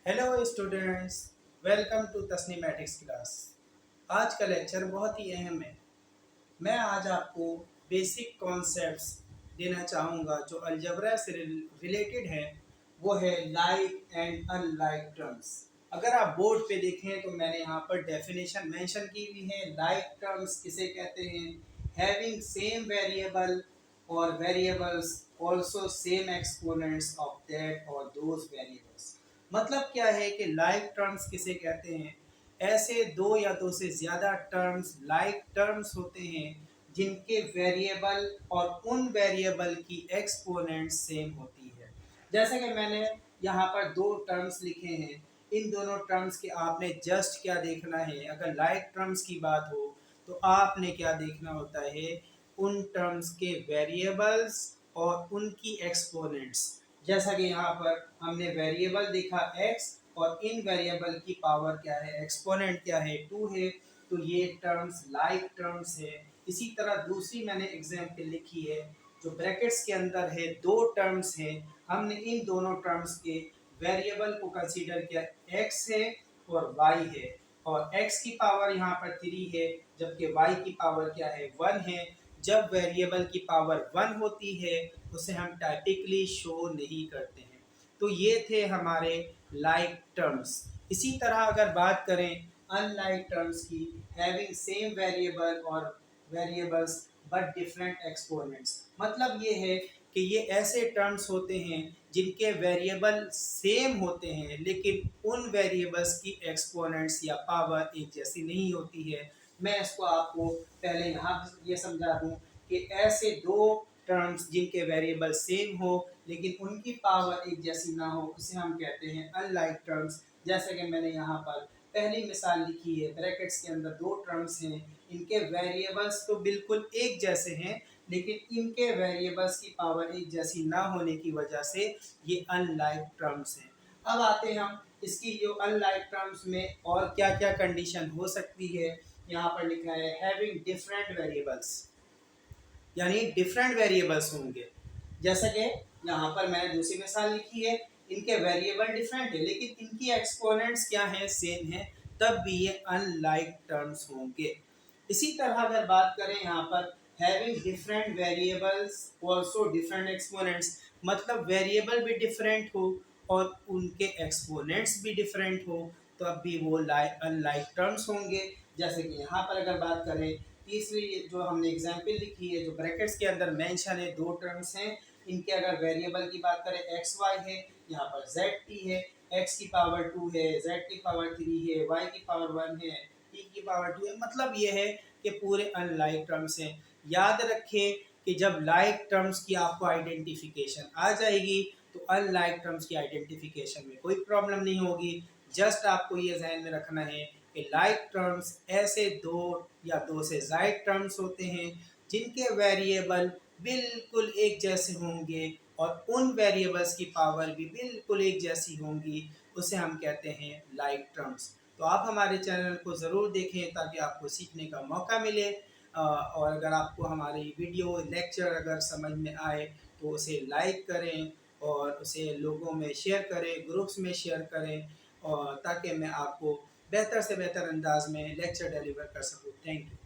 Hello students, welcome to तस्नीमैटिक्स class. आज का लेक्चर बहुत ही अहम है। मैं आज आपको बेसिक कॉन्सेप्ट्स देना चाहूँगा जो अलजबरा से रिलेटेड है। वो है लाइक एंड अनलाइक टर्म्स। अगर आप बोर्ड पे देखें तो मैंने यहाँ पर डेफिनेशन मेंशन की हुई है। लाइक टर्म्स किसे कहते हैं? हैविंग सेम वेरिएबल और variables also same exponents of that और दोज वेरिएबल्स। मतलब क्या है कि लाइक टर्म्स किसे कहते हैं? ऐसे दो या दो से ज़्यादा टर्म्स लाइक टर्म्स होते हैं जिनके वेरिएबल और उन वेरिएबल की एक्सपोनेंट सेम होती है। जैसे कि मैंने यहाँ पर दो टर्म्स लिखे हैं। इन दोनों टर्म्स के आपने जस्ट क्या देखना है? अगर लाइक टर्म्स की बात हो तो आपने क्या देखना होता है? उन टर्म्स के वेरिएबल्स और उनकी एक्सपोनेंट्स। जैसा कि यहाँ पर हमने वेरिएबल देखा x और इन वेरिएबल की पावर क्या है, एक्सपोनेंट क्या है, 2 है। तो ये टर्म्स लाइक टर्म्स है। इसी तरह दूसरी मैंने एग्जाम्पल लिखी है जो ब्रैकेट्स के अंदर है, दो टर्म्स हैं। हमने इन दोनों टर्म्स के वेरिएबल को कंसीडर किया, x है और y है। और x की पावर यहाँ पर 3 है जबकि y की पावर क्या है, 1 है। जब वेरिएबल की पावर 1 होती है उसे हम टाइपिकली शो नहीं करते हैं। तो ये थे हमारे लाइक टर्म्स। इसी तरह अगर बात करें अनलाइक टर्म्स की, हैविंग सेम वेरिएबल और वेरिएबल्स बट डिफरेंट एक्सपोनेंट्स। मतलब ये है कि ये ऐसे टर्म्स होते हैं जिनके वेरिएबल सेम होते हैं लेकिन उन वेरिएबल्स की एक्सपोनेंट्स या पावर एक जैसी नहीं होती है। मैं इसको आपको पहले यहाँ ये समझा दूँ कि ऐसे दो टर्म्स जिनके वेरिएबल सेम हो लेकिन उनकी पावर एक जैसी ना हो, इसे हम कहते हैं अनलाइक टर्म्स। जैसे कि मैंने यहाँ पर पहली मिसाल लिखी है, ब्रैकेट्स के अंदर दो टर्म्स हैं, इनके वेरिएबल्स तो बिल्कुल एक जैसे हैं लेकिन इनके वेरिएबल्स की पावर एक जैसी ना होने की वजह से ये अनलाइक टर्म्स हैं। अब आते हैं हम इसकी जो अनलाइक टर्म्स में और क्या क्या कंडीशन हो सकती है। यहाँ पर लिखा है हैविंग डिफरेंट वेरिएबल्स, यानी डिफरेंट वेरिएबल्स होंगे। जैसे कि यहाँ पर मैंने दूसरी मिसाल लिखी है, इनके वेरिएबल डिफरेंट है लेकिन इनकी एक्सपोनेंट्स क्या है, सेम है, तब भी ये अनलाइक टर्म्स होंगे। इसी तरह अगर बात करें यहाँ पर having different variables also different exponents, मतलब वेरिएबल भी डिफरेंट हो और उनके एक्सपोनेंट्स भी डिफरेंट हो, तो अब भी वो अनलाइक टर्म्स होंगे। जैसे कि यहाँ पर अगर बात करें तीसरी जो हमने एग्जाम्पल लिखी है, जो ब्रैकेट्स के अंदर मेंशन है, दो टर्म्स हैं, इनके अगर वेरिएबल की बात करें एक्स वाई है, यहाँ पर जेड टी है, एक्स की पावर 2 है, जेड की पावर 3 है, वाई की पावर 1 है, टी की पावर 2 है। मतलब ये है कि पूरे अनलाइक टर्म्स हैं। याद रखें कि जब लाइक टर्म्स की आपको आइडेंटिफिकेशन आ जाएगी तो अनलाइक टर्म्स की आइडेंटिफिकेशन में कोई प्रॉब्लम नहीं होगी। जस्ट आपको ये जहन में रखना है कि लाइक टर्म्स ऐसे दो या दो से ज़ायद टर्म्स होते हैं जिनके वेरिएबल बिल्कुल एक जैसे होंगे और उन वेरिएबल्स की पावर भी बिल्कुल एक जैसी होंगी, उसे हम कहते हैं लाइक टर्म्स। तो आप हमारे चैनल को ज़रूर देखें ताकि आपको सीखने का मौका मिले। और अगर आपको हमारी वीडियो लेक्चर अगर समझ में आए तो उसे लाइक करें और उसे लोगों में शेयर करें, ग्रुप्स में शेयर करें, और ताकि मैं आपको बेहतर से बेहतर अंदाज में लेक्चर डिलीवर कर सकूँ। Thank you.